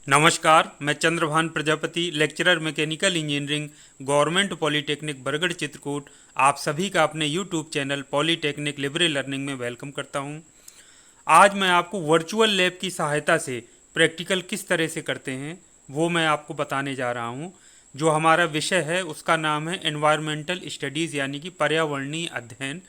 नमस्कार, मैं Chandrabhan Prajapati, lecturer mechanical engineering, government polytechnic Bargarh Chitrakoot, आप सभी का अपने YouTube channel polytechnic Libre learning में वेलकम करता हूं। आज मैं आपको वर्चुअल लैब की सहायता से प्रैक्टिकल किस तरह से करते हैं वो मैं आपको बताने जा रहा हूं। जो हमारा विषय है उसका नाम है एनवायरमेंटल स्टडीज़ यानी कि पर्यावरणीय अध्ययन।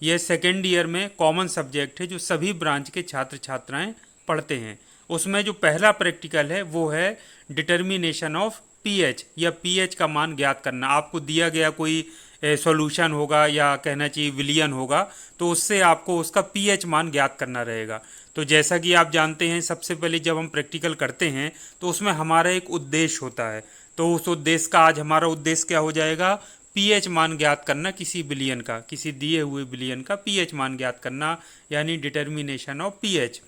यह सेकेंड ईयर में कॉमन सब्जेक्ट है जो सभी ब्रांच के छात्र छात्राएं पढ़ते हैं। उसमें जो पहला प्रैक्टिकल है वो है डिटर्मिनेशन ऑफ पीएच या पीएच का मान ज्ञात करना। आपको दिया गया कोई सॉल्यूशन होगा या कहना चाहिए विलियन होगा, तो उससे आपको उसका पीएच मान ज्ञात करना रहेगा। तो जैसा कि आप जानते हैं, सबसे पहले जब हम प्रैक्टिकल करते हैं तो उसमें हमारा एक उद्देश्य होता है। तो उस उद्देश्य का आज हमारा उद्देश्य क्या हो जाएगा? पीएच मान ज्ञात करना किसी विलियन का, किसी दिए हुए विलियन का पीएच मान ज्ञात करना, यानी डिटर्मिनेशन ऑफ पीएच।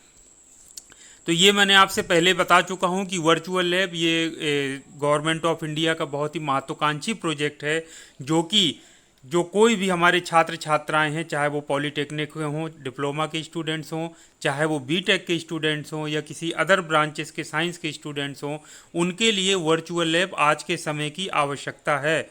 तो ये मैंने आपसे पहले बता चुका हूँ कि वर्चुअल लैब ये गवर्नमेंट ऑफ इंडिया का बहुत ही महत्वाकांक्षी प्रोजेक्ट है, जो कोई भी हमारे छात्र छात्राएं हैं, चाहे वो पॉलिटेक्निक के हों, डिप्लोमा के स्टूडेंट्स हों, चाहे वो बीटेक के स्टूडेंट्स हों या किसी अदर ब्रांचेस के साइंस के स्टूडेंट्स हों, उनके लिए वर्चुअल लैब आज के समय की आवश्यकता है।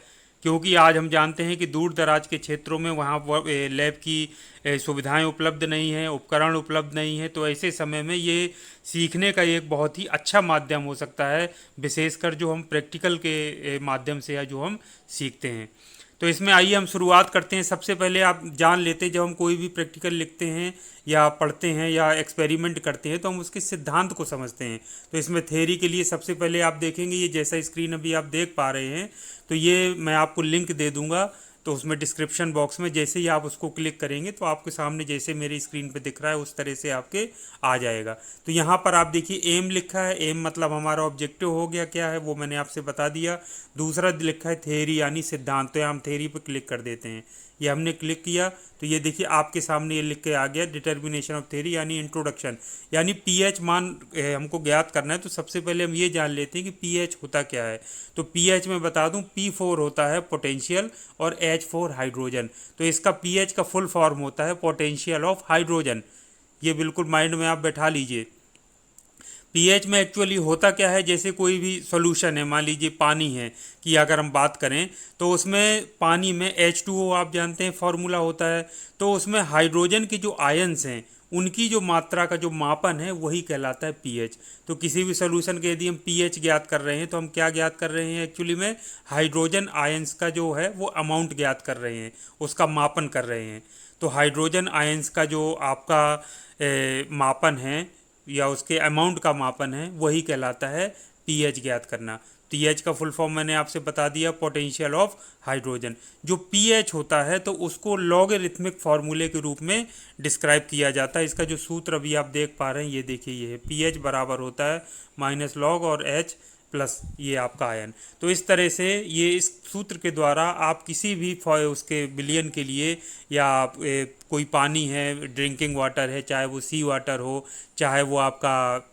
क्योंकि आज हम जानते हैं कि दूर दराज के क्षेत्रों में वहाँ लैब की सुविधाएं उपलब्ध नहीं हैं, उपकरण उपलब्ध नहीं है। तो ऐसे समय में ये सीखने का एक बहुत ही अच्छा माध्यम हो सकता है, विशेषकर जो हम प्रैक्टिकल के माध्यम से या जो हम सीखते हैं। तो इसमें आइए हम शुरुआत करते हैं। सबसे पहले आप जान लेते हैं, जब हम कोई भी प्रैक्टिकल लिखते हैं या पढ़ते हैं या एक्सपेरिमेंट करते हैं तो हम उसके सिद्धांत को समझते हैं। तो इसमें थ्योरी के लिए सबसे पहले आप देखेंगे, ये जैसा स्क्रीन अभी आप देख पा रहे हैं, तो ये मैं आपको लिंक दे दूंगा। तो उसमें डिस्क्रिप्शन बॉक्स में जैसे ही आप उसको क्लिक करेंगे तो आपके सामने जैसे मेरी स्क्रीन पे दिख रहा है उस तरह से आपके आ जाएगा। तो यहाँ पर आप देखिए एम लिखा है। एम मतलब हमारा ऑब्जेक्टिव हो गया, क्या है वो मैंने आपसे बता दिया। दूसरा लिखा है थ्योरी यानी सिद्धांत, तो हम थ्योरी पर क्लिक कर देते हैं। ये हमने क्लिक किया तो ये देखिए आपके सामने ये लिख के आ गया डिटर्मिनेशन ऑफ थ्योरी यानी इंट्रोडक्शन, यानी पीएच मान हमको ज्ञात करना है। तो सबसे पहले हम ये जान लेते हैं कि पीएच होता क्या है। तो पीएच में बता दूं, P4 होता है पोटेंशियल और H4 हाइड्रोजन। तो इसका पीएच का फुल फॉर्म होता है पोटेंशियल ऑफ हाइड्रोजन। ये बिल्कुल माइंड में आप बैठा लीजिए। पीएच में एक्चुअली होता क्या है, जैसे कोई भी सॉल्यूशन है, मान लीजिए पानी है कि अगर हम बात करें तो उसमें पानी में H2O आप जानते हैं फॉर्मूला होता है। तो उसमें हाइड्रोजन के जो आयंस हैं उनकी जो मात्रा का जो मापन है वही कहलाता है पीएच। तो किसी भी सॉल्यूशन के यदि हम पीएच ज्ञात कर रहे हैं तो हम क्या ज्ञात कर रहे हैं? एक्चुअली में हाइड्रोजन आयंस का जो है वो अमाउंट ज्ञात कर रहे हैं, उसका मापन कर रहे हैं। तो हाइड्रोजन आयंस का जो आपका मापन है या उसके अमाउंट का मापन है वही कहलाता है पीएच ज्ञात करना। पीएच का फुल फॉर्म मैंने आपसे बता दिया, पोटेंशियल ऑफ हाइड्रोजन। जो पीएच होता है तो उसको लॉगरिथमिक फार्मूले के रूप में डिस्क्राइब किया जाता है। इसका जो सूत्र अभी आप देख पा रहे हैं ये देखिए, ये है पीएच बराबर होता है माइनस लॉग और एच प्लस ये आपका आयन। तो इस तरह से ये इस सूत्र के द्वारा आप किसी भी उसके विलियन के लिए या कोई पानी है, ड्रिंकिंग वाटर है, चाहे वो सी वाटर हो, चाहे वो आपका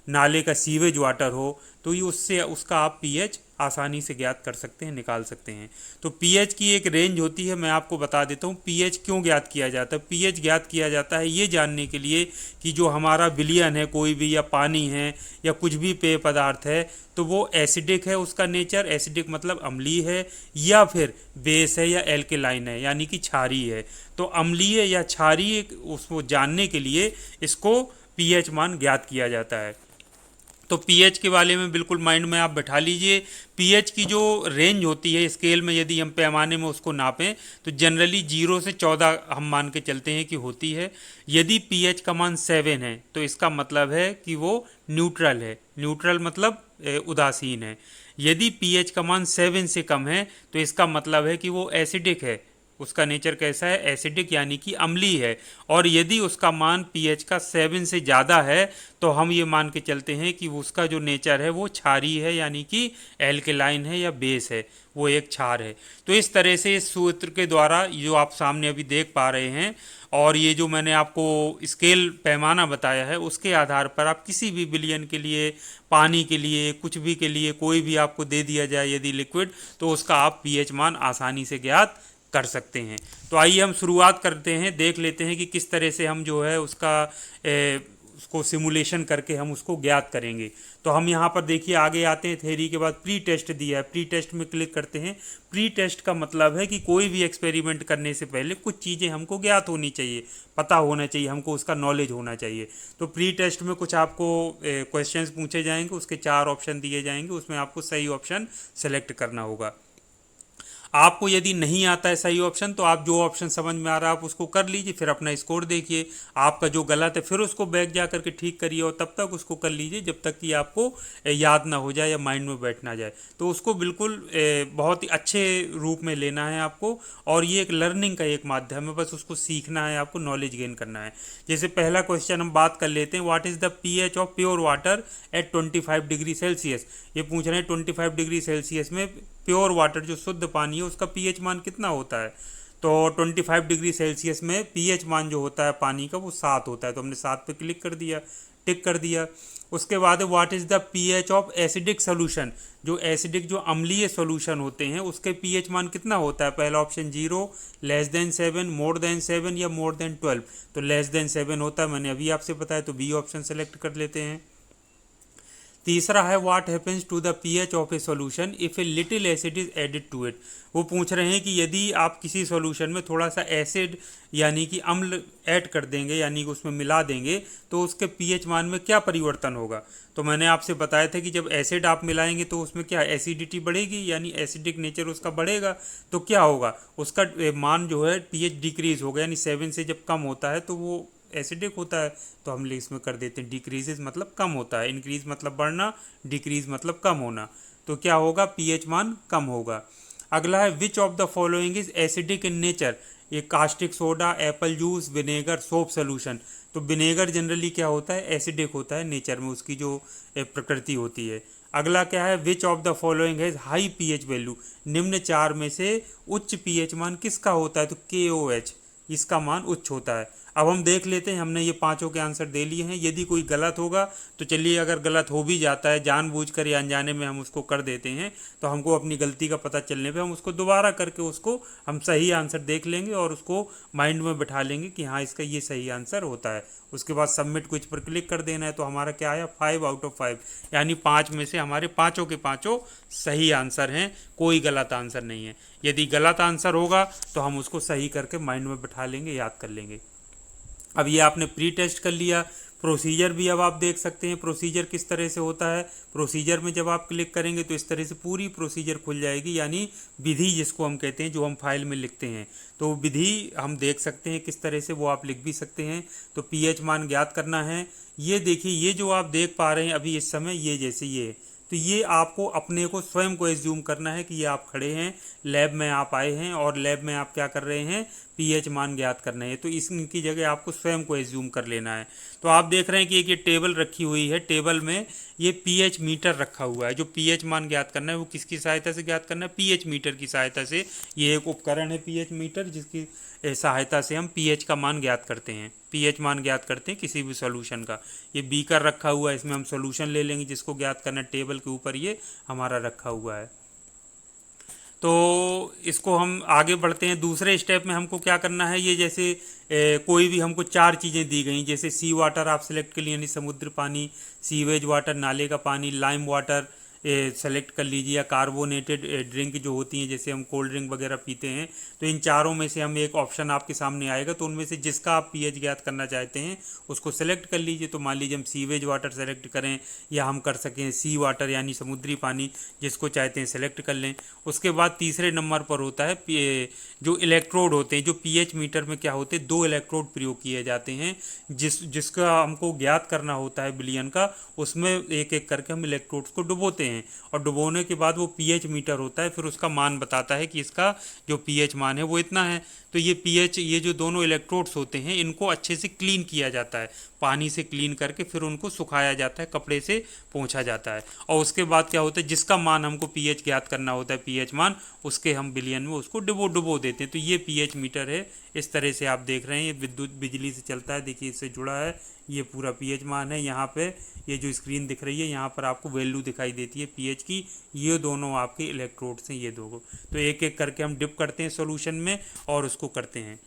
नाले का सीवेज वाटर हो, तो ये उससे उसका आप पीएच आसानी से ज्ञात कर सकते हैं, निकाल सकते हैं। तो पीएच की एक रेंज होती है, मैं आपको बता देता हूँ पीएच क्यों ज्ञात किया जाता है। पीएच ज्ञात किया जाता है ये जानने के लिए कि जो हमारा विलियन है कोई भी, या पानी है या कुछ भी पेय पदार्थ है, तो वो एसिडिक है, उसका नेचर एसिडिक मतलब अम्लीय है, या फिर बेस है या एल्केलाइन है यानी कि क्षारीय है। तो अम्लीय या क्षारीय उसको जानने के लिए इसको पीएच मान ज्ञात किया जाता है। तो पीएच के बारे में बिल्कुल माइंड में आप बैठा लीजिए। पीएच की जो रेंज होती है स्केल में, यदि हम पैमाने में उसको नापें तो जनरली 0 से 14 हम मान के चलते हैं कि होती है। यदि पीएच का मान 7 है तो इसका मतलब है कि वो न्यूट्रल है। न्यूट्रल मतलब उदासीन है। यदि पीएच का मान 7 से कम है तो इसका मतलब है कि वो एसिडिक है, उसका नेचर कैसा है? एसिडिक यानी कि अम्लीय है। और यदि उसका मान पीएच का 7 से ज़्यादा है तो हम ये मान के चलते हैं कि उसका जो नेचर है वो क्षारीय है यानी कि एल्केलाइन है या बेस है, वो एक क्षार है। तो इस तरह से इस सूत्र के द्वारा जो आप सामने अभी देख पा रहे हैं और ये जो मैंने आपको स्केल पैमाना बताया है उसके आधार पर आप किसी भी विलियन के लिए, पानी के लिए, कुछ भी के लिए कोई भी आपको दे दिया जाए यदि लिक्विड, तो उसका आप पीएच मान आसानी से ज्ञात कर सकते हैं। तो आइए हम शुरुआत करते हैं, देख लेते हैं कि किस तरह से हम जो है उसका उसको सिमुलेशन करके हम उसको ज्ञात करेंगे। तो हम यहाँ पर देखिए आगे आते हैं, थ्योरी के बाद प्री टेस्ट दिया है, प्री टेस्ट में क्लिक करते हैं। प्री टेस्ट का मतलब है कि कोई भी एक्सपेरिमेंट करने से पहले कुछ चीज़ें हमको ज्ञात होनी चाहिए, पता होना चाहिए, हमको उसका नॉलेज होना चाहिए। तो प्री टेस्ट में कुछ आपको क्वेश्चंस पूछे जाएंगे, उसके 4 ऑप्शन दिए जाएंगे, उसमें आपको सही ऑप्शन सेलेक्ट करना होगा। आपको यदि नहीं आता है सही ऑप्शन तो आप जो ऑप्शन समझ में आ रहा है आप उसको कर लीजिए, फिर अपना स्कोर देखिए, आपका जो गलत है फिर उसको बैक जा करके ठीक करिए, और तब तक उसको कर लीजिए जब तक कि आपको याद ना हो जाए या माइंड में बैठ ना जाए। तो उसको बिल्कुल बहुत ही अच्छे रूप में लेना है आपको, और ये एक लर्निंग का एक माध्यम है, बस उसको सीखना है, आपको नॉलेज गेन करना है। जैसे पहला क्वेश्चन हम बात कर लेते हैं, what is the pH of pure water at 25 degree Celsius. ये पूछ रहे हैं 25 डिग्री सेल्सियस में प्योर वाटर जो शुद्ध पानी है उसका पीएच मान कितना होता है। तो 25 डिग्री सेल्सियस में पीएच मान जो होता है पानी का वो 7 होता है, तो हमने 7 पे क्लिक कर दिया, टिक कर दिया। उसके बाद what is the pH of acidic solution, जो एसिडिक जो अम्लीय सोल्यूशन होते हैं उसके पीएच मान कितना होता है। पहला option 0, less than 7, more than 7 या मोर देन 12। तो लेस देन 7 होता है, मैंने अभी आपसे बताया, तो बी ऑप्शन सेलेक्ट कर लेते हैं। तीसरा है what happens to the pH of a solution if a little acid is added to it. वो पूछ रहे हैं कि यदि आप किसी सॉल्यूशन में थोड़ा सा एसिड यानी कि अम्ल ऐड कर देंगे, यानी कि उसमें मिला देंगे, तो उसके पीएच मान में क्या परिवर्तन होगा। तो मैंने आपसे बताया था कि जब एसिड आप मिलाएंगे तो उसमें क्या एसिडिटी बढ़ेगी, यानी एसिडिक नेचर उसका बढ़ेगा, तो क्या होगा उसका मान जो है पीएच डिक्रीज होगा, यानी 7 से जब कम होता है तो वो एसिडिक होता है। तो हम इसमें कर देते हैं डिक्रीजेज मतलब कम होता है, इंक्रीज मतलब बढ़ना, डिक्रीज मतलब कम होना। तो क्या होगा, पीएच मान कम होगा। अगला है which of the following is acidic in nature. ये caustic soda, apple juice, vinegar, soap solution. तो विनेगर जनरली क्या होता है, एसिडिक होता है नेचर में, उसकी जो प्रकृति होती है। अगला क्या है, which of the following has high pH value. निम्न 4 में से उच्च पीएच मान किसका होता है। तो KOH, इसका मान उच्च होता है। अब हम देख लेते हैं, हमने ये पांचों के आंसर दे लिए हैं। यदि कोई गलत होगा तो चलिए, अगर गलत हो भी जाता है जानबूझकर या अनजाने में हम उसको कर देते हैं, तो हमको अपनी गलती का पता चलने पे हम उसको दोबारा करके उसको हम सही आंसर देख लेंगे और उसको माइंड में बैठा लेंगे कि हाँ इसका ये सही आंसर होता है। उसके बाद सबमिट क्विज पर क्लिक कर देना है। तो हमारा क्या आया, 5 आउट ऑफ 5, यानी 5 में से हमारे पाँचों के पाँचों सही आंसर हैं, कोई गलत आंसर नहीं है। यदि गलत आंसर होगा तो हम उसको सही करके माइंड में बैठा लेंगे, याद कर लेंगे। अब ये आपने प्री टेस्ट कर लिया। प्रोसीजर भी अब आप देख सकते हैं प्रोसीजर किस तरह से होता है। प्रोसीजर में जब आप क्लिक करेंगे तो इस तरह से पूरी प्रोसीजर खुल जाएगी, यानी विधि जिसको हम कहते हैं, जो हम फाइल में लिखते हैं। तो विधि हम देख सकते हैं किस तरह से, वो आप लिख भी सकते हैं। तो पीएच मान ज्ञात करना है। ये देखिए, ये जो आप देख पा रहे हैं अभी इस समय, ये जैसे ये, तो ये आपको अपने को स्वयं को एज्यूम करना है कि ये आप खड़े हैं, लैब में आप आए हैं और लैब में आप क्या कर रहे हैं, पीएच मान ज्ञात करना है। तो इनकी जगह आपको स्वयं को एज्यूम कर लेना है। तो आप देख रहे हैं कि एक ये टेबल रखी हुई है, टेबल में ये पीएच मीटर रखा हुआ है। जो पीएच मान ज्ञात करना है वो किसकी सहायता से ज्ञात करना है, पीएच मीटर की सहायता से। ये एक उपकरण है पीएच मीटर, जिसकी सहायता से हम पीएच का मान ज्ञात करते हैं, पीएच मान ज्ञात करते हैं किसी भी सॉल्यूशन का। ये बीकर रखा हुआ है, इसमें हम सॉल्यूशन ले लेंगे जिसको ज्ञात करना है। टेबल के ऊपर ये हमारा रखा हुआ है। तो इसको हम आगे बढ़ते हैं। दूसरे स्टेप में हमको क्या करना है, ये जैसे कोई भी हमको 4 चीज़ें दी गई, जैसे सी वाटर आप सेलेक्ट कर लिए, यानी समुद्र पानी, सीवेज वाटर नाले का पानी, लाइम वाटर सेलेक्ट कर लीजिए, या कार्बोनेटेड ड्रिंक जो होती हैं जैसे हम कोल्ड ड्रिंक वगैरह पीते हैं। तो इन चारों में से हम एक ऑप्शन आपके सामने आएगा, तो उनमें से जिसका आप पीएच ज्ञात करना चाहते हैं उसको सेलेक्ट कर लीजिए। तो मान लीजिए हम सीवेज वाटर सेलेक्ट करें, या हम कर सकें सी वाटर यानी समुद्री पानी, जिसको चाहते हैं सेलेक्ट कर लें। उसके बाद तीसरे नंबर पर होता है जो इलेक्ट्रोड होते हैं। जो पीएच मीटर में क्या होते हैं, 2 इलेक्ट्रोड प्रयोग किए जाते हैं, जिसका हमको ज्ञात करना होता है बिलियन का। उसमें एक एक करके हम इलेक्ट्रोड्स को डुबोते हैं, और डुबोने के बाद वो पीएच मीटर होता है, फिर उसका मान बताता है कि इसका जो पीएच मान है वो इतना है। तो ये पीएच, ये जो दोनों इलेक्ट्रोड्स होते हैं इनको अच्छे से क्लीन किया जाता है, पानी से क्लीन करके फिर उनको सुखाया जाता है, कपड़े से पोंछा जाता है। और उसके बाद क्या होता है, जिसका मान हमको पीएच ज्ञात करना होता है, पीएच मान, उसके हम बिलियन में उसको डुबो देते हैं। तो ये पीएच मीटर है, इस तरह से आप देख रहे हैं। ये विद्युत बिजली से चलता है, देखिए इससे जुड़ा है। ये पूरा पीएच मान है। यहाँ पे ये जो स्क्रीन दिख रही है, यहाँ पर आपको वैल्यू दिखाई देती है पीएच की। ये दोनों आपके इलेक्ट्रोड्स हैं, ये दो। तो एक एक करके हम डिप करते हैं सॉल्यूशन में और उसको करते हैं।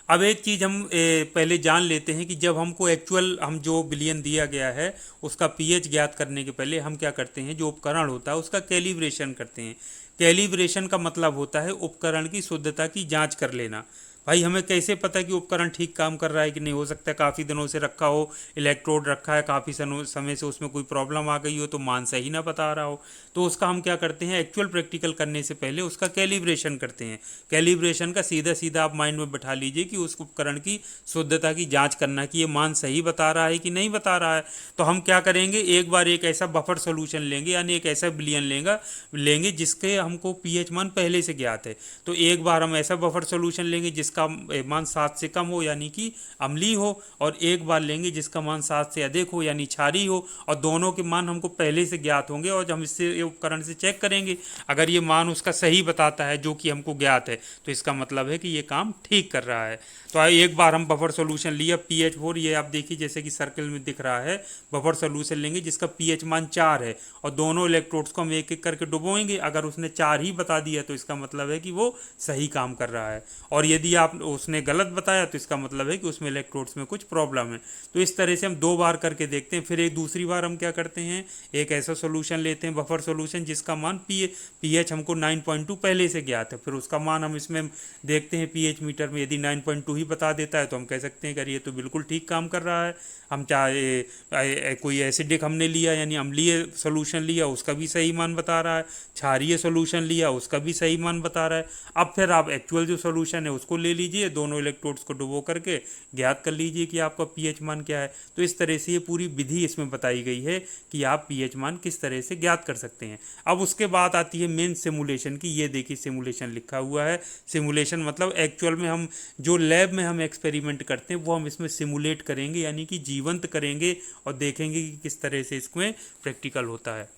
अब एक चीज़ हम पहले जान लेते हैं कि जब हमको एक्चुअल हम जो विलयन दिया गया है उसका पीएच ज्ञात करने के पहले हम क्या करते हैं, जो उपकरण होता है उसका कैलिब्रेशन करते हैं। कैलिब्रेशन का मतलब होता है उपकरण की शुद्धता की जांच कर लेना। भाई हमें कैसे पता कि उपकरण ठीक काम कर रहा है कि नहीं, हो सकता है काफ़ी दिनों से रखा हो, इलेक्ट्रोड रखा है, काफ़ी समय से उसमें कोई प्रॉब्लम आ गई हो तो मान सही ना बता रहा हो। तो उसका हम क्या करते हैं, एक्चुअल प्रैक्टिकल करने से पहले उसका कैलिब्रेशन करते हैं। कैलिब्रेशन का सीधा सीधा आप माइंड में बैठा लीजिए कि उस उपकरण की शुद्धता की जांच करना कि ये मान सही बता रहा है कि नहीं बता रहा है। तो हम क्या करेंगे, एक बार एक ऐसा बफर सोल्यूशन लेंगे, यानी एक ऐसा विलयन लेंगे जिसके हमको पीएच मान पहले से ज्ञात है। तो एक बार हम ऐसा बफर सोल्यूशन लेंगे जिसका मान 7 से कम हो यानी कि अम्लीय हो, और एक बार लेंगे जिसका मान 7 से अधिक हो यानी क्षारीय हो, और दोनों के मान हमको पहले से ज्ञात होंगे और हम इससे उपकरण से चेक करेंगे। अगर ये मान उसका सही बताता है जो कि हमको ज्ञात है तो इसका मतलब है कि ये काम ठीक कर रहा है। तो एक बार हम बफर सोल्यूशन लिया pH4, ये आप देखिए जैसे कि सर्कल में दिख रहा है, बफर सोल्यूशन लेंगे जिसका pH मान 4 है और दोनों इलेक्ट्रोड्स को हम एक एक करके डुबोएंगे। अगर उसने 4 ही बता दिया तो इसका मतलब है कि वो सही काम कर रहा है, और यदि आप उसने गलत बताया तो इसका मतलब है कि उसमें इलेक्ट्रोड्स में कुछ प्रॉब्लम है। तो इस तरह से हम 2 बार करके देखते हैं। फिर एक दूसरी बार हम क्या करते हैं, एक ऐसा सोल्यूशन लेते हैं बफर सोल्यूशन जिसका मान pH हमको 9.2 पहले से ज्ञात है। फिर उसका मान हम इसमें देखते हैं pH मीटर में, यदि 9.2 ही बता देता है तो हम कह सकते हैं कि ये तो बिल्कुल ठीक काम कर रहा है। हम चाहे कोई एसिडिक हमने लिया यानी अम्लीय सोल्यूशन लिया, उसका भी सही मान बता रहा है, क्षारीय सोल्यूशन लिया उसका भी सही मान बता रहा है। अब फिर आप एक्चुअल जो सोल्यूशन है उसको ले लीजिए, दोनों इलेक्ट्रोड्स को डुबो करके ज्ञात कर लीजिए कि आपका पीएच मान क्या है। तो इस तरह से ये पूरी विधि इसमें बताई गई है कि आप पीएच मान किस तरह से ज्ञात कर सकते हैं। अब उसके बाद आती है मेन सिमुलेशन की। ये देखिए सिमुलेशन लिखा हुआ है। सिमुलेशन मतलब एक्चुअल में हम जो लैब में हम एक्सपेरिमेंट करते हैं वो हम इसमें सिमुलेट करेंगे, यानी कि जीवंत करेंगे और देखेंगे कि किस तरह से इसमें प्रैक्टिकल होता है।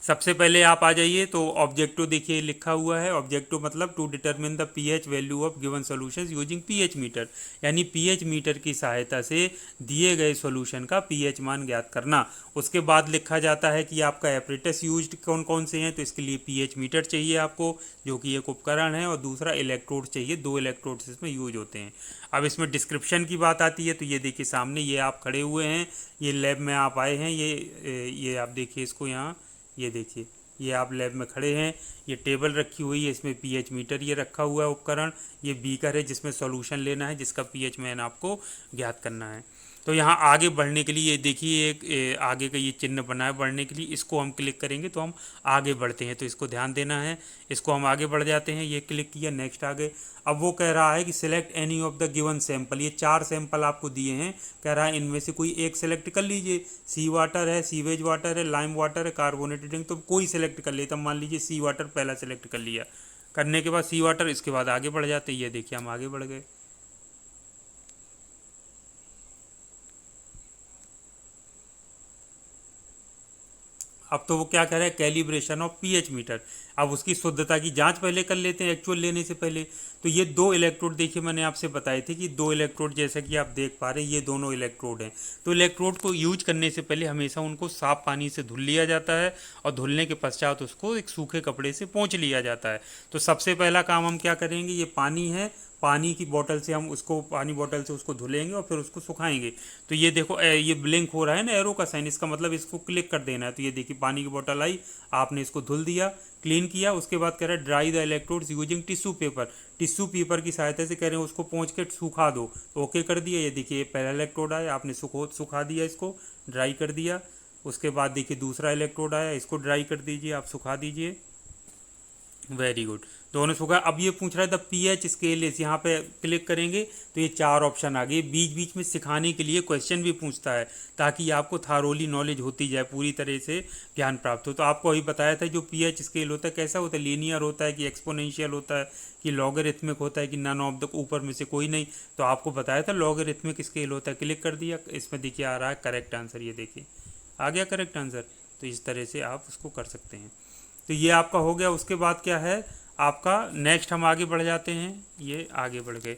सबसे पहले आप आ जाइए तो ऑब्जेक्टिव देखिए लिखा हुआ है। ऑब्जेक्टिव मतलब to determine the pH value of given solution using pH meter, यानी पीएच मीटर की सहायता से दिए गए सॉल्यूशन का पीएच मान ज्ञात करना। उसके बाद लिखा जाता है कि आपका एपरेटस यूज्ड कौन कौन से हैं, तो इसके लिए पीएच मीटर चाहिए आपको जो कि एक उपकरण है, और दूसरा इलेक्ट्रोड चाहिए, 2 इलेक्ट्रोड्स इसमें यूज होते हैं। अब इसमें डिस्क्रिप्शन की बात आती है तो ये देखिए सामने ये आप खड़े हुए हैं, ये लैब में आप आए हैं, ये आप देखिए इसको यहाँ, ये देखिए ये आप लैब में खड़े हैं, ये टेबल रखी हुई है, इसमें पीएच मीटर ये रखा हुआ है उपकरण, ये बीकर है जिसमें सॉल्यूशन लेना है जिसका पीएच मान आपको ज्ञात करना है। तो यहाँ आगे बढ़ने के लिए ये देखिए एक आगे का ये चिन्ह बना है बढ़ने के लिए, इसको हम क्लिक करेंगे तो हम आगे बढ़ते हैं, तो इसको ध्यान देना है। इसको हम आगे बढ़ जाते हैं, ये क्लिक किया, नेक्स्ट आगे। अब वो कह रहा है कि select any of the given sample, ये 4 सैंपल आपको दिए हैं, कह रहा है इनमें से कोई एक सेलेक्ट कर लीजिए। सी वाटर है, सीवेज वाटर है, लाइम वाटर है, कार्बोनेटेड ड्रिंक, तो कोई सेलेक्ट कर लेता। मान लीजिए सी वाटर पहला सेलेक्ट कर लिया, करने के बाद सी वाटर, इसके बाद आगे बढ़ जाते हैं। ये देखिए हम आगे बढ़ गए। अब तो वो क्या कह रहा है, कैलिब्रेशन ऑफ पीएच मीटर। अब उसकी शुद्धता की जांच पहले कर लेते हैं एक्चुअल लेने से पहले। तो ये 2 इलेक्ट्रोड देखिए मैंने आपसे बताए थे कि 2 इलेक्ट्रोड, जैसा कि आप देख पा रहे हैं ये दोनों इलेक्ट्रोड हैं। तो इलेक्ट्रोड को यूज करने से पहले हमेशा उनको साफ पानी से धुल लिया जाता है, और धुलने के पश्चात उसको एक सूखे कपड़े से पोंछ लिया जाता है। तो सबसे पहला काम हम क्या करेंगे, ये पानी है, पानी की बोतल से हम उसको, पानी बोतल से उसको धुलेंगे और फिर उसको सुखाएंगे। तो ये देखो ये ब्लिंक हो रहा है ना एरो का साइन, इसका मतलब इसको क्लिक कर देना है। तो ये देखिए पानी की बोतल आई, आपने इसको धुल दिया, क्लीन किया। उसके बाद कह रहा है dry the electrodes using tissue paper, tissue paper की सहायता से कह रहे हैं उसको पोंछ के सूखा दो। तो ओके कर दिया। ये देखिए पहला इलेक्ट्रोड आया, आपने सुखा दिया, इसको ड्राई कर दिया। उसके बाद देखिए दूसरा इलेक्ट्रोड आया, इसको ड्राई कर दीजिए, आप सुखा दीजिए। वेरी गुड, दोनों सुखा। अब ये पूछ रहा है द पीएच स्केल इस, यहाँ पे क्लिक करेंगे तो ये 4 ऑप्शन आ गए। बीच बीच में सिखाने के लिए क्वेश्चन भी पूछता है ताकि आपको थारोली नॉलेज होती जाए, पूरी तरह से ज्ञान प्राप्त हो। तो आपको अभी बताया था जो पीएच स्केल होता है कैसा होता है, लीनियर होता है कि एक्सपोनेंशियल होता है कि लॉगरिथमिक होता है कि नन ऑफ द, ऊपर में से कोई नहीं। तो आपको बताया था लॉगरिथमिक स्केल होता है। क्लिक कर दिया, इसमें देखिए आ रहा है करेक्ट आंसर, ये देखिए आ गया करेक्ट आंसर। तो इस तरह से आप उसको कर सकते हैं। तो ये आपका हो गया। उसके बाद क्या है आपका, नेक्स्ट हम आगे बढ़ जाते हैं, ये आगे बढ़ गए।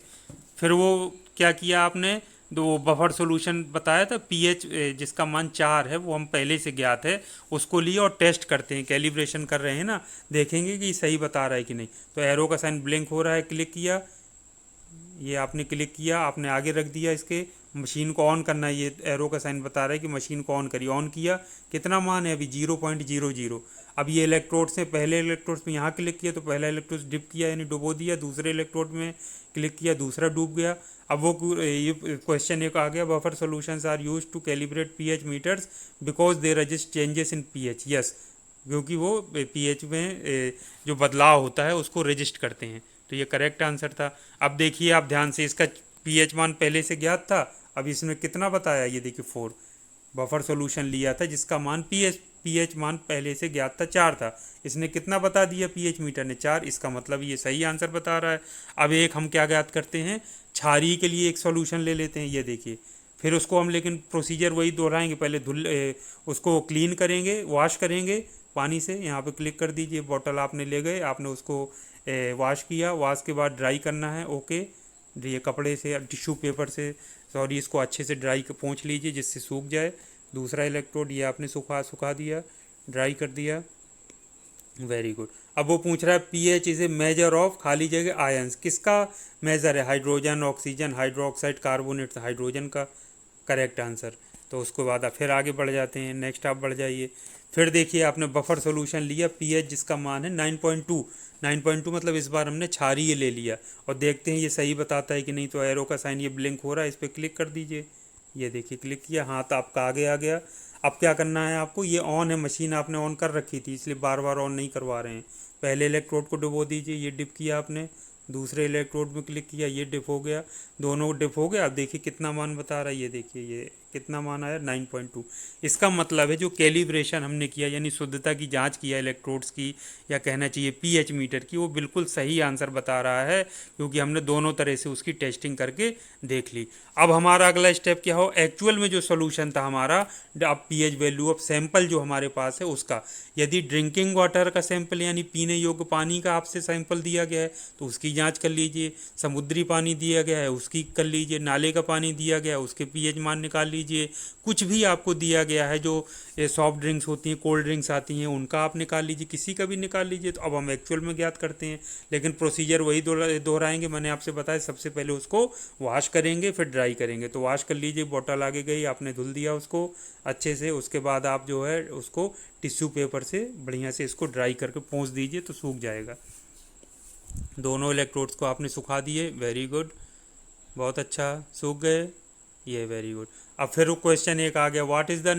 फिर वो क्या किया आपने, दो बफर सॉल्यूशन बताया था, पीएच जिसका मान 4 है वो हम पहले से ज्ञात है, उसको लिए और टेस्ट करते हैं, कैलिब्रेशन कर रहे हैं ना, देखेंगे कि सही बता रहा है कि नहीं। तो एरो का साइन ब्लिंक हो रहा है, क्लिक किया, ये आपने क्लिक किया, आपने आगे रख दिया इसके, मशीन को ऑन करना है, ये एरो का साइन बता रहा है कि मशीन को ऑन करिए। ऑन किया, कितना मान है अभी 0.00। अब ये इलेक्ट्रोड से पहले इलेक्ट्रोड में यहाँ क्लिक किया तो पहला इलेक्ट्रोड डिप किया यानी डुबो दिया, दूसरे इलेक्ट्रोड में क्लिक किया दूसरा डूब गया। अब वो ये क्वेश्चन एक आ गया, buffer solutions are used to calibrate pH meters because they resist changes in pH. Yes, क्योंकि वो पीएच में जो बदलाव होता है उसको रजिस्ट करते हैं। तो ये करेक्ट आंसर था। अब देखिए आप ध्यान से, इसका पीएच मान पहले से ज्ञात था, अब इसने कितना बताया, ये देखिए 4। बफर सॉल्यूशन लिया था जिसका मान पीएच मान पहले से ज्ञात था 4 था, इसने कितना बता दिया पीएच मीटर ने 4, इसका मतलब ये सही आंसर बता रहा है। अब एक हम क्या ज्ञात करते हैं, क्षारीय के लिए एक सॉल्यूशन ले लेते हैं, ये देखिए। फिर उसको हम लेकिन प्रोसीजर वही दोहराएंगे, पहले उसको क्लीन करेंगे, वॉश करेंगे पानी से। यहाँ पे क्लिक कर दीजिए, बॉटल आपने ले गए, आपने उसको वॉश किया, वॉश के बाद ड्राई करना है। ओके, ये कपड़े से या टिश्यू पेपर से, सॉरी, इसको अच्छे से ड्राई पोंछ लीजिए जिससे सूख जाए। दूसरा इलेक्ट्रोड ये आपने सुखा दिया, ड्राई कर दिया, वेरी गुड। अब वो पूछ रहा है pH is a measure of खाली जगह आयंस, किसका मेजर है, hydrogen, oxygen, hydroxide, carbonate, hydrogen का करेक्ट आंसर। तो उसके बाद आप फिर आगे बढ़ जाते हैं, नेक्स्ट आप बढ़ जाइए। फिर देखिए आपने बफर सॉल्यूशन लिया, पीएच जिसका मान है 9.2, 9.2 मतलब इस बार हमने क्षारीय ले लिया, और देखते हैं ये सही बताता है कि नहीं। तो एरो का साइन ये ब्लिंक हो रहा है, इस पर क्लिक कर दीजिए, ये देखिए क्लिक किया, हाथ आपका आगे आ गया। अब क्या करना है आपको, ये ऑन है, मशीन आपने ऑन कर रखी थी इसलिए बार बार ऑन नहीं करवा रहे हैं। पहले इलेक्ट्रोड को डुबो दीजिए, ये डिप किया आपने, दूसरे इलेक्ट्रोड में क्लिक किया, ये डिप हो गया, दोनों डिप हो गया। अब देखिए कितना मान बता रहा है, ये देखिए ये कितना मान आया 9.2। इसका मतलब है जो कैलिब्रेशन हमने किया यानी शुद्धता की जांच किया इलेक्ट्रोड्स की, या कहना चाहिए पीएच मीटर की, वो बिल्कुल सही आंसर बता रहा है, क्योंकि हमने दोनों तरह से उसकी टेस्टिंग करके देख ली। अब हमारा अगला स्टेप क्या हो, एक्चुअल में जो सोल्यूशन था हमारा, अब पीएच वैल्यू ऑफ सैंपल जो हमारे पास है उसका, यदि ड्रिंकिंग वाटर का सैंपल यानी पीने योग्य पानी का आपसे सैंपल दिया गया है तो उसकी जांच कर लीजिए, समुद्री पानी दिया गया है उसकी कर लीजिए, नाले का पानी दिया गया है उसके पीएच मान निकाल लीजिए, कुछ भी आपको दिया गया है जो सॉफ्ट ड्रिंक्स होती हैं, कोल्ड ड्रिंक्स आती हैं, उनका आप निकाल लीजिए, किसी का भी निकाल लीजिए। तो अब हम एक्चुअल में ज्ञात करते हैं, लेकिन प्रोसीजर वही दोहराएंगे, मैंने आपसे बताया सबसे पहले उसको वॉश करेंगे फिर ड्राई करेंगे। तो वॉश कर लीजिए, बोतल आगे गई, आपने धुल दिया उसको अच्छे से, उसके बाद आप जो है उसको टिश्यू पेपर से बढ़िया से इसको ड्राई करके पोंछ दीजिए तो सूख जाएगा। दोनों इलेक्ट्रोड्स को आपने सुखा दिए, वेरी गुड, बहुत अच्छा, सूख गए, ये वेरी गुड। अब फिर वो क्वेश्चन एक आ गया, what is the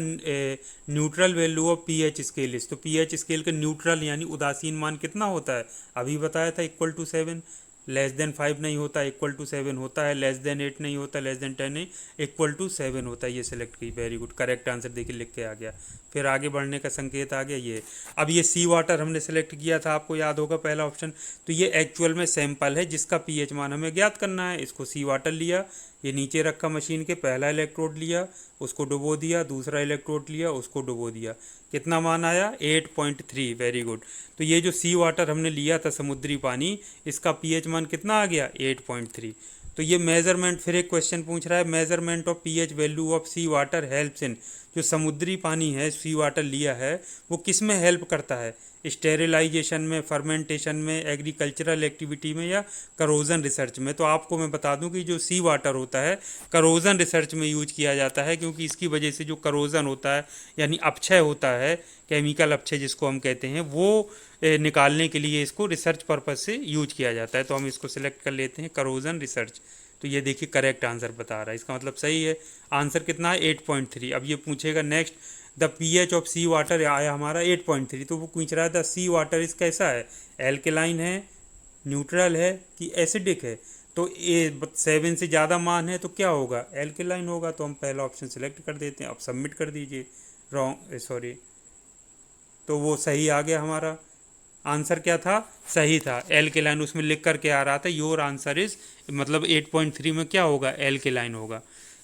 neutral value of pH scale is. तो पीएच स्केल का न्यूट्रल यानी उदासीन मान कितना होता है, अभी बताया था इक्वल टू 7, लेस देन 5 नहीं होता, इक्वल टू 7 होता है, लेस देन 8 नहीं होता, लेस देन 10 नहीं, इक्वल टू 7 होता है। ये सिलेक्ट की, वेरी गुड, करेक्ट आंसर देखिए लिख के आ गया। फिर आगे बढ़ने का संकेत आ गया ये। अब ये सी वाटर हमने सेलेक्ट किया था, आपको याद होगा पहला ऑप्शन, तो ये एक्चुअल में सैंपल है जिसका पीएच मान हमें ज्ञात करना है। इसको सी वाटर लिया, ये नीचे रखा मशीन के, पहला इलेक्ट्रोड लिया उसको डुबो दिया, दूसरा इलेक्ट्रोड लिया उसको डुबो दिया, कितना मान आया 8.3, वेरी गुड। तो ये जो सी वाटर हमने लिया था समुद्री पानी, इसका पीएच मान कितना आ गया 8.3। तो ये मेजरमेंट, फिर एक क्वेश्चन पूछ रहा है, measurement of pH value of sea water helps in, जो समुद्री पानी है सी वाटर लिया है वो किस में हेल्प करता है, स्टेरिलाइजेशन में, फर्मेंटेशन में, एग्रीकल्चरल एक्टिविटी में, या करोजन रिसर्च में। तो आपको मैं बता दूं कि जो सी वाटर होता है करोजन रिसर्च में यूज किया जाता है, क्योंकि इसकी वजह से जो करोजन होता है यानी अपक्षय होता है, केमिकल अपक्षय जिसको हम कहते हैं, वो निकालने के लिए इसको रिसर्च पर्पज से यूज किया जाता है। तो हम इसको सिलेक्ट कर लेते हैं करोजन रिसर्च। तो ये देखिए करेक्ट आंसर बता रहा है, इसका मतलब सही है। आंसर कितना है 8.3। अब ये पूछेगा next, the pH of sea water आया हमारा 8.3, तो वो पूछ रहा है द सी वाटर इस कैसा है, एल्केलाइन है, न्यूट्रल है कि एसिडिक है। तो ये 7 से ज़्यादा मान है तो क्या होगा, एल्केलाइन होगा। तो हम पहला ऑप्शन सेलेक्ट कर देते हैं, अब सबमिट कर दीजिए। रॉन्ग, सॉरी, तो वो सही आ गया हमारा आंसर, क्या था, सही था, एल्केलाइन उसमें लिख करके आ रहा था, योर आंसर इज, मतलब 8.3 में क्या होगा, एल्केलाइन होगा।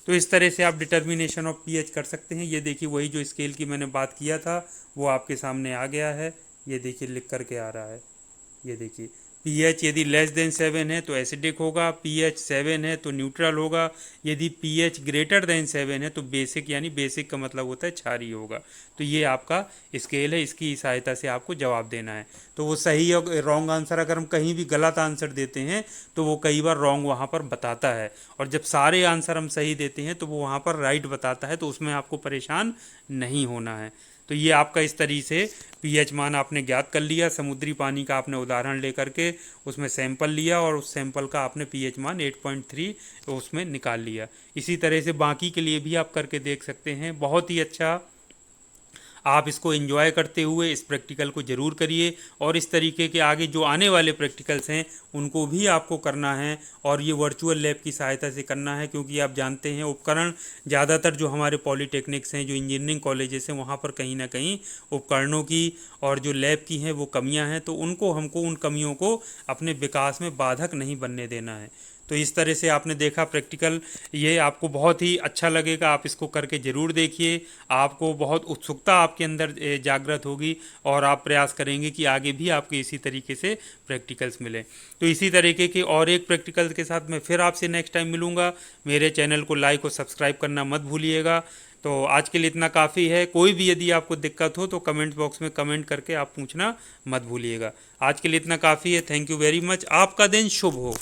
तो इस तरह से आप डिटर्मिनेशन ऑफ पीएच कर सकते हैं। ये देखिए वही जो स्केल की मैंने बात किया था वो आपके सामने आ गया है, ये देखिए लिख करके आ रहा है, ये देखिए पीएच यदि लेस देन 7 है तो एसिडिक होगा, पीएच 7 है तो न्यूट्रल होगा, यदि पीएच ग्रेटर देन 7 है तो बेसिक, यानी बेसिक का मतलब होता है क्षारीय होगा। तो ये आपका स्केल है, इसकी सहायता से आपको जवाब देना है। तो वो सही और रॉन्ग आंसर, अगर हम कहीं भी गलत आंसर देते हैं तो वो कई बार रॉन्ग वहाँ पर बताता है, और जब सारे आंसर हम सही देते हैं तो वो वहाँ पर राइट बताता है, तो उसमें आपको परेशान नहीं होना है। तो ये आपका इस तरीके से पीएच मान आपने ज्ञात कर लिया। समुद्री पानी का आपने उदाहरण लेकर के उसमें सैंपल लिया और उस सैंपल का आपने पीएच मान 8.3 उसमें निकाल लिया। इसी तरह से बाकी के लिए भी आप करके देख सकते हैं। बहुत ही अच्छा, आप इसको एंजॉय करते हुए इस प्रैक्टिकल को ज़रूर करिए, और इस तरीके के आगे जो आने वाले प्रैक्टिकल्स हैं उनको भी आपको करना है, और ये वर्चुअल लैब की सहायता से करना है, क्योंकि आप जानते हैं उपकरण ज़्यादातर जो हमारे पॉलीटेक्निक्स हैं, जो इंजीनियरिंग कॉलेजेस हैं, वहाँ पर कहीं ना कहीं उपकरणों की और जो लैब की हैं वो कमियाँ हैं, तो हमको उन कमियों को अपने विकास में बाधक नहीं बनने देना है। तो इस तरह से आपने देखा प्रैक्टिकल, ये आपको बहुत ही अच्छा लगेगा, आप इसको करके ज़रूर देखिए। आपको बहुत उत्सुकता आपके अंदर जागृत होगी, और आप प्रयास करेंगे कि आगे भी आपको इसी तरीके से प्रैक्टिकल्स मिलें। तो इसी तरीके के और एक प्रैक्टिकल के साथ मैं फिर आपसे नेक्स्ट टाइम मिलूँगा। मेरे चैनल को लाइक और सब्सक्राइब करना मत भूलिएगा। तो आज के लिए इतना काफ़ी है। कोई भी यदि आपको दिक्कत हो तो कमेंट बॉक्स में कमेंट करके आप पूछना मत भूलिएगा। आज के लिए इतना काफ़ी है। Thank you very much. आपका दिन शुभ हो।